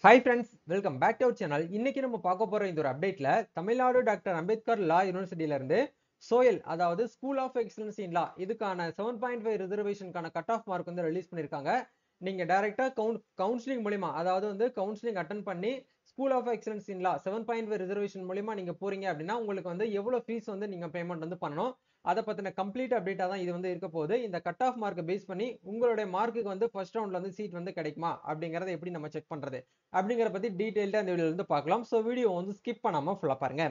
Hi friends, welcome back to our channel. இன்னைக்கு நம்ம பார்க்க போற இந்த ஒரு அப்டேட்ல தமிழ்நாடு டாக்டர் அம்பேத்கர் லா யூனிவர்சிட்டியில இருந்து சோயல், அதாவது school of excellence in law, இதுக்கான 7.5 ரிசர்வேஷனுக்கான கட் ஆஃப் மார்க் வந்து ரிலீஸ் பண்ணிருக்காங்க. நீங்க டைரக்டா கவுன்சிலிங் மூலியமா, அதாவது வந்து கவுன்சிலிங் அட்டன் பண்ணி school of excellence in law 7.5 reservation மூலியமா நீங்க போறீங்க அப்படின்னா உங்களுக்கு வந்து எவ்வளவு ஃபீஸ் வந்து நீங்க பேமெண்ட் வந்து பண்ணணும், அதை பத்தின கம்ப்ளீட் அப்டேட்டா தான் இது வந்து இருக்க போகுது. இந்த கட் ஆஃப் மார்க்கை பேஸ் பண்ணி உங்களுடைய மார்க்குக்கு வந்து ஃபர்ஸ்ட் ரவுண்ட்ல வந்து சீட் வந்து கிடைக்குமா அப்படிங்கறத எப்படி நம்ம செக் பண்றது அப்படிங்கிற பத்தி டீடைல்டா இந்த வீடியோல இருந்து பார்க்கலாம். சோ வீடியோ வந்து ஸ்கிப் பண்ணாம ஃபுல்லா பாருங்க.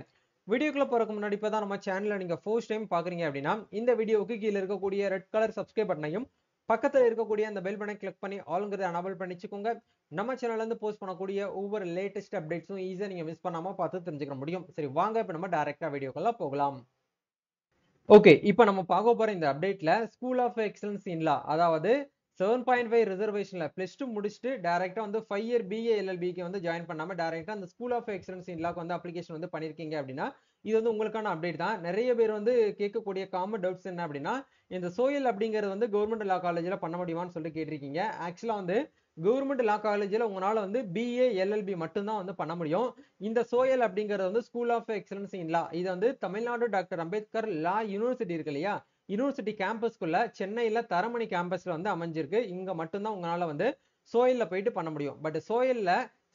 வீடியோக்குள்ள போறதுக்கு முன்னாடி இப்பதான் நம்ம சேனல்ல நீங்க ஃபர்ஸ்ட் டைம் பாக்குறீங்க அப்படின்னா இந்த வீடியோவுக்கு கீழே இருக்கக்கூடிய ரெட் கலர் சப்ஸ்கிரைப் பட்டனையும் பக்கத்துல இருக்கக்கூடிய அந்த பெல் பட்டனை கிளிக் பண்ணி ஆல்ங்கிறத எனேபிள் பண்ணிச்சுக்கோங்க. நம்ம சேனல்ல இருந்து போஸ்ட் பண்ணக்கூடிய ஒவ்வொரு லேட்டஸ்ட் அப்டேட்ஸும் ஈஸியா நீங்க மிஸ் பண்ணாம பார்த்து தெரிஞ்சுக்க முடியும். சரி, வாங்க இப்ப நம்ம டைரக்டா வீடியோக்குள்ள போகலாம். ஓகே, இப்போ நம்ம பார்க்க போற இந்த அப்டேட்ல ஸ்கூல் ஆஃப் எக்ஸலன்ஸ் இன் லா, அதாவது 7.5 ரிசர்வேஷன்ல பிளஸ் டூ முடிச்சுட்டு டைரக்டா வந்து 5 இயர் பிஏ எல்எல்பிக்கு வந்து ஜாயின் பண்ணாம டைரக்டா அந்த ஸ்கூல் ஆஃப் எக்ஸலன்ஸ் இன் லாக்கு வந்து அப்ளிகேஷன் வந்து பண்ணிருக்கீங்க அப்படின்னா இது வந்து உங்களுக்கான அப்டேட் தான். நிறைய பேர் வந்து கேட்கக்கூடிய காமன் டவுட்ஸ் என்ன அப்படின்னா, இந்த சோயல் அப்படிங்கிறது வந்து கவர்மெண்ட் லா காலேஜ்ல பண்ண முடியுமான்னு சொல்லிட்டு கேட்டிருக்கீங்க. ஆக்சுவலா வந்து கவர்மெண்ட் லா காலேஜ்ல உங்களால வந்து பிஏ எல்எல்பி மட்டும்தான் வந்து பண்ண முடியும். இந்த சோயல் அப்படிங்கிறது வந்து ஸ்கூல் ஆஃப் எக்ஸலன்ஸ் இன் லா, இது வந்து தமிழ்நாடு டாக்டர் அம்பேத்கர் லா யூனிவர்சிட்டி இருக்கு இல்லையா, யூனிவர்சிட்டி கேம்பஸ்குள்ள சென்னையில தரமணி கேம்பஸ்ல வந்து அமைஞ்சிருக்கு. இங்க மட்டும்தான் உங்களால வந்து சோயல்ல போயிட்டு பண்ண முடியும். பட் சோயல்ல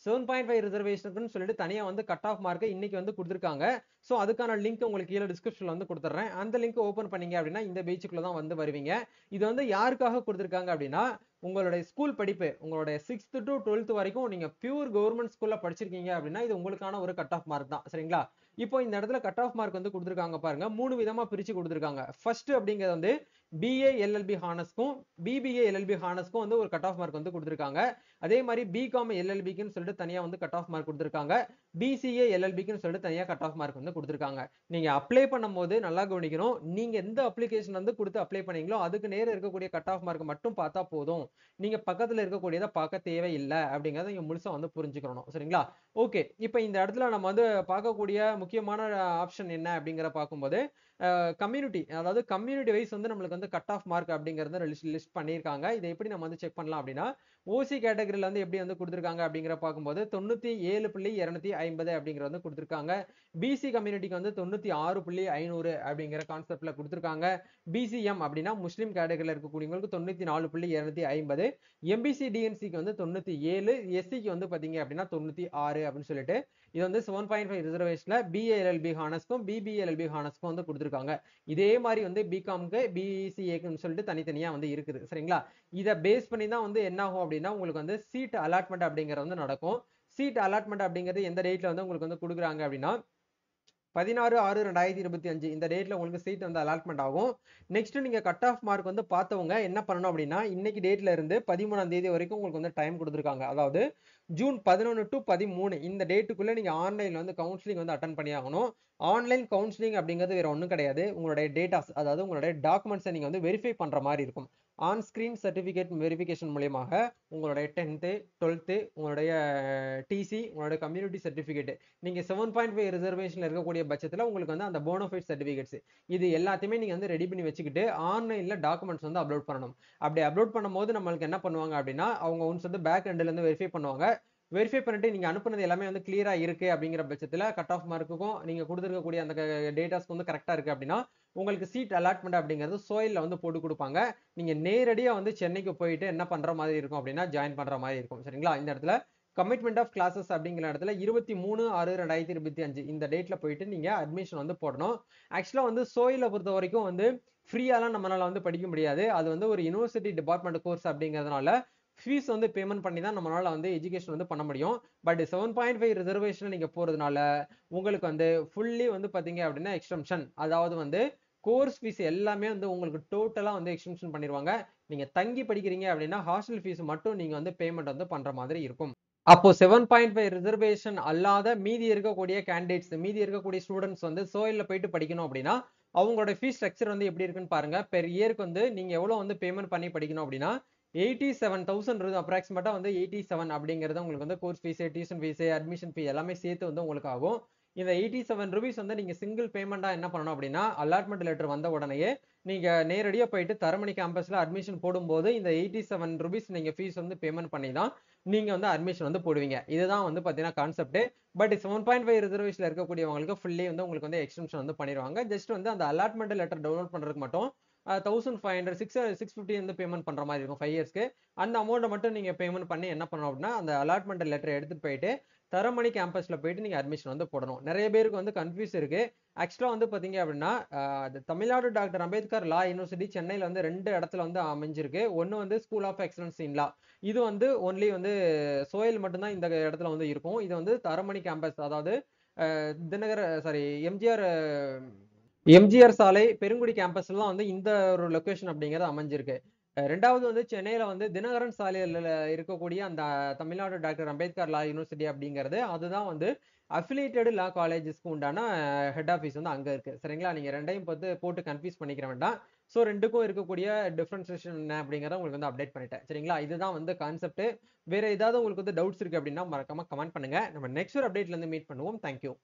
7.5 ரிசர்வேஷனுக்குன்னு சொல்லிட்டு தனியா வந்து கட் ஆஃப் மார்க்கை இன்னைக்கு வந்து கொடுத்துருக்காங்க. ஸோ அதுக்கான லிங்க் உங்களுக்கு கீழே டிஸ்கிரிப்ஷன்ல வந்து கொடுத்துட்றேன். அந்த லிங்க் ஓப்பன் பண்ணீங்க அப்படின்னா இந்த பேஜுக்குள்ள தான் வந்து வருவீங்க. இது வந்து யாருக்காக கொடுத்துருக்காங்க அப்படின்னா, உங்களுடைய ஸ்கூல் படிப்பு, உங்களுடைய 6th to 12th வரைக்கும் நீங்க பியூர் கவர்மெண்ட் ஸ்கூல்ல படிச்சிருக்கீங்க அப்படின்னா இது உங்களுக்கான ஒரு கட் ஆஃப் மார்க் தான். சரிங்களா? இப்போ இந்த இடத்துல கட் ஆஃப் மார்க் வந்து கொடுத்துருக்காங்க பாருங்க, 3 விதமா பிரிச்சு கொடுத்துருக்காங்க. ஃபர்ஸ்ட் அப்படிங்கிறது வந்து பிஏ எல்எல்பி ஹானர்ஸ்க்கும் பிபிஏ எல்எல்பி ஹானர்ஸ்க்கும் வந்து ஒரு கட் ஆஃப் மார்க் வந்து கொடுத்துருக்காங்க. அதே மாதிரி பிகாம் எல்எல்பிக்குன்னு சொல்லிட்டு தனியா வந்து கட் ஆஃப் மார்க் கொடுத்துருக்காங்க. பிசிஏ எல்எல்பிக்குன்னு சொல்லிட்டு தனியா கட் ஆஃப் மார்க் வந்து கொடுத்துருக்காங்க. நீங்க அப்ளை பண்ணும்போது நல்லா கவனிக்கணும். நீங்க எந்த அப்ளிகேஷன் வந்து கொடுத்து அப்ளை பண்ணீங்களோ அதுக்கு நேர இருக்கக்கூடிய கட் ஆஃப் மார்க் மட்டும் பார்த்தா போதும். நீங்க பக்கத்துல இருக்கக்கூடியதை பார்க்க தேவையில்லை அப்படிங்கறத நீங்க முழுசா வந்து புரிஞ்சுக்கணும். சரிங்களா? ஓகே, இப்போ இந்த இடத்துல நம்ம வந்து பார்க்கக்கூடிய முக்கியமான ஆப்ஷன் என்ன அப்படிங்கிற பார்க்கும்போது கம்யூனிட்டி, அதாவது கம்யூனிட்டி வைஸ் வந்து நம்மளுக்கு வந்து கட் ஆஃப் மார்க் அப்படிங்கறத லிஸ்ட் பண்ணியிருக்காங்க. இதை எப்படி நம்ம வந்து செக் பண்ணலாம் அப்படின்னா, ஓசி கேட்டகரியில வந்து எப்படி வந்து கொடுத்துருக்காங்க அப்படிங்கிற பார்க்கும்போது 97.250 அப்படிங்கிற வந்து கொடுத்துருக்காங்க. பிசி கம்யூனிட்டிக்கு வந்து 96.500 அப்படிங்கிற கான்செப்ட்ல கொடுத்துருக்காங்க. பிசிஎம் அப்படின்னா முஸ்லீம் கேட்டகரியில இருக்கக்கூடியவங்களுக்கு 94.250, எம்பிசி டிஎன்சிக்கு வந்து 97, எஸ்சிக்கு வந்து பாத்தீங்க அப்படின்னா 96 அப்படின்னு சொல்லிட்டு இது வந்து 7.5 ரிசர்வேஷன்ல பிஏஎல்எல்பி ஹானர்ஸ்க்கும் பிபிஎல்எல்பி ஹானர்ஸ்க்கும் வந்து கொடுத்துருக்காங்க. இதே மாதிரி வந்து பிகாம்க்கு பிசிஏக்குன்னு சொல்லிட்டு தனித்தனியா வந்து இருக்குது. சரிங்களா? இதை பேஸ் பண்ணி தான் வந்து என்ன ஆகும் அப்படின்னா உங்களுக்கு வந்து சீட் அலாட்மெண்ட் அப்படிங்கிறது வந்து நடக்கும். சீட் அலாட்மெண்ட் அப்படிங்கிறது எந்த டேட்ல வந்து உங்களுக்கு வந்து கொடுக்குறாங்க அப்படின்னா 16/6/2025 இந்த டேட்ல உங்களுக்கு சீட் வந்து அலாட்மெண்ட் ஆகும். நெக்ஸ்ட் நீங்க கட் ஆஃப் மார்க் வந்து பார்த்தவங்க என்ன பண்ணணும் அப்படின்னா, இன்னைக்கு டேட்ல இருந்து 13ஆம் தேதி வரைக்கும் உங்களுக்கு வந்து டைம் கொடுத்துருக்காங்க. அதாவது ஜூன் 11 to 13 இந்த டேட்டுக்குள்ள நீங்க ஆன்லைன்ல வந்து கவுன்சிலிங் வந்து அட்டன் பண்ணி ஆகணும். ஆன்லைன் கவுன்சிலிங் அப்படிங்கிறது வேற ஒன்றும் கிடையாது. உங்களுடைய டேட்டாஸ், அதாவது உங்களுடைய டாக்குமெண்ட்ஸை நீங்க வந்து வெரிஃபை பண்ற மாதிரி இருக்கும். ஆன் ஸ்கிரீன் சர்டிபிகேட் வெரிஃபிகேஷன் மூலியமாக உங்களுடைய 10th 12th உங்களுடைய டிசி, உங்களுடைய கம்யூனிட்டி சர்டிபிகேட், நீங்க 7.5 ரிசர்வேஷன்ல இருக்கக்கூடிய பட்சத்துல உங்களுக்கு வந்து அந்த போனோஃபைட் சர்டிபிகேட்ஸ் இது எல்லாத்தையுமே நீங்க வந்து ரெடி பண்ணி வச்சுக்கிட்டு ஆன்லைன்ல டாக்குமெண்ட்ஸ் வந்து அப்லோட் பண்ணணும். அப்படி அப்லோட் பண்ணும்போது நம்மளுக்கு என்ன பண்ணுவாங்க அப்படின்னா, அவங்க ஒன்ஸ் வந்து பேக் எண்ட்ல இருந்து வெரிஃபை பண்ணுவாங்க. வெரிஃபை பண்ணிட்டு நீங்க அனுப்புனது எல்லாமே வந்து கிளியரா இருக்கு அப்படிங்கிற பட்சத்துல கட் ஆஃப் மார்க்குக்கும் நீங்க கொடுத்துருக்கக்கூடிய அந்த டேட்டாஸ்க்கு வந்து கரெக்டா இருக்கு அப்படின்னா உங்களுக்கு சீட் அலாட்மெண்ட் அப்படிங்கிறது சோயில்ல வந்து போட்டு கொடுப்பாங்க. நீங்க நேரடியா வந்து சென்னைக்கு போயிட்டு என்ன பண்ற மாதிரி இருக்கும் அப்படின்னா ஜாயின் பண்ற மாதிரி இருக்கும். சரிங்களா? இந்த இடத்துல கமிட்மெண்ட் ஆஃப் கிளாஸஸ் அப்படிங்கிற இடத்துல 23/6/2025 இந்த டேட்ல போயிட்டு நீங்க அட்மிஷன் வந்து போடணும். ஆக்சுவலா வந்து சோயில பொறுத்த வரைக்கும் வந்து ஃப்ரீயாலாம் நம்மளால வந்து படிக்க முடியாது. அது வந்து ஒரு யூனிவர்சிட்டி டிபார்ட்மெண்ட் கோர்ஸ் அப்படிங்கிறதுனால ஃபீஸ் வந்து பேமெண்ட் பண்ணி தான் நம்மளால வந்து எஜுகேஷன் வந்து பண்ண முடியும். பட் 7.5 ரிசர்வேஷன் நீங்க போறதுனால உங்களுக்கு வந்து ஃபுல்லி வந்து பாத்தீங்க அப்படின்னா எக்ஸ்டென்ஷன், அதாவது வந்து கோர்ஸ் ஃபீஸ் எல்லாமே வந்து உங்களுக்கு டோட்டலா வந்து எக்ஸ்டென்ஷன் பண்ணிடுவாங்க. நீங்க தங்கி படிக்கிறீங்க அப்படின்னா ஹாஸ்டல் ஃபீஸ் மட்டும் நீங்க வந்து பேமெண்ட் வந்து பண்ற மாதிரி இருக்கும். அப்போ 7.5 ரிசர்வேஷன் அல்லாத மீதி இருக்கக்கூடிய கேண்டிடேட்ஸ், மீதி இருக்கக்கூடிய ஸ்டூடெண்ட்ஸ் வந்து சோயில்ல போயிட்டு படிக்கணும் அப்படின்னா அவங்களோட ஃபீஸ் ஸ்ட்ரக்சர் வந்து எப்படி இருக்குன்னு பாருங்க. பெர் இயருக்கு வந்து நீங்க எவ்வளவு வந்து பேமெண்ட் பண்ணி படிக்கணும் அப்படின்னா 87,000 அப்ராக்சிமேட்டா வந்து 87 அப்படிங்கிறது உங்களுக்கு வந்து course fees, tuition fees, admission ஃபீ எல்லாமே சேர்த்து வந்து உங்களுக்கு ஆகும். இந்த 87 ரூபீஸ் வந்து நீங்க சிங்கிள் பேமெண்டா என்ன பண்ணணும் அப்படின்னா, அலாட்மெண்ட் லெட்டர் வந்த உடனேயே நீங்க நேரடியா போயிட்டு தரமணி கேம்பஸ்ல அட்மிஷன் போடும்போது இந்த 87 ரூபீஸ் நீங்க ஃபீஸ் வந்து பேமெண்ட் பண்ணி தான் நீங்க வந்து அட்மிஷன் வந்து போடுவீங்க. இதுதான் வந்து பாத்தீங்கன்னா கான்செப்ட். பட் 7.5 ரிசர்வேஷன்ல இருக்கக்கூடியவங்களுக்கு ஃபுல்லி வந்து உங்களுக்கு வந்து எக்ஸ்டென்ஷன் வந்து பண்ணிடுவாங்க. ஜஸ்ட் வந்து அந்த அலாட்மெண்ட் லெட்டர் டவுன்லோட் பண்றதுக்கு மட்டும் 1500 650 வந்து பேமெண்ட் பண்ற மாதிரி இருக்கும் 5 இயர்ஸ்க்கு. அந்த அமௌண்ட்டை மட்டும் நீங்க பேமெண்ட் பண்ணி என்ன பண்ணணும் அப்படின்னா அந்த அலாட்மெண்ட் லெட்டர் எடுத்துட்டு போயிட்டு தரமணி கேம்பஸ்ல போயிட்டு நீங்க அட்மிஷன் வந்து போடணும். நிறைய பேருக்கு வந்து கன்ஃபியூஸ் இருக்கு. ஆக்சுவலா வந்து பாத்தீங்க அப்படின்னா தமிழ்நாடு டாக்டர் அம்பேத்கர் லா யூனிவர்சிட்டி சென்னையில வந்து 2 இடத்துல வந்து அமைஞ்சிருக்கு. ஒன்னு வந்து ஸ்கூல் ஆஃப் எக்ஸலன்ஸ் இன் லா. இது வந்து ஒன்லி வந்து சோயல் மட்டும்தான் இந்த இடத்துல வந்து இருக்கும். இது வந்து தரமணி கேம்பஸ், அதாவது தினகர சாரி எம்ஜிஆர் சாலை பெருங்குடி கேம்பஸ்ல வந்து இந்த ஒரு லொகேஷன் அப்படிங்கிறது அமைஞ்சிருக்கு. ரெண்டாவது வந்து சென்னையில வந்து தினகரன் சாலையில இருக்கக்கூடிய அந்த தமிழ்நாடு டாக்டர் அம்பேத்கர் லா யூனிவர்சிட்டி அப்படிங்கிறது அதுதான் வந்து அஃபிலியேட்டட் லா காலேஜஸ்க்கு உண்டான ஹெட் ஆஃபீஸ் வந்து அங்க இருக்கு. சரிங்களா? நீங்க ரெண்டையும் போட்டு கன்ஃபியூஸ் பண்ணிக்கிற வேண்டாம். ஸோ ரெண்டுக்கும் இருக்கக்கூடிய டிஃபரன்சியேஷன் என்ன அப்படிங்கிறத உங்களுக்கு வந்து அப்டேட் பண்ணிட்டேன். சரிங்களா? இதுதான் வந்து கான்செப்ட். வேற ஏதாவது உங்களுக்கு வந்து டவுட்ஸ் இருக்கு அப்படின்னா மறக்காம கமெண்ட் பண்ணுங்க. நம்ம நெக்ஸ்ட் ஒரு அப்டேட்ல இருந்து மீட் பண்ணுவோம். தேங்க்யூ.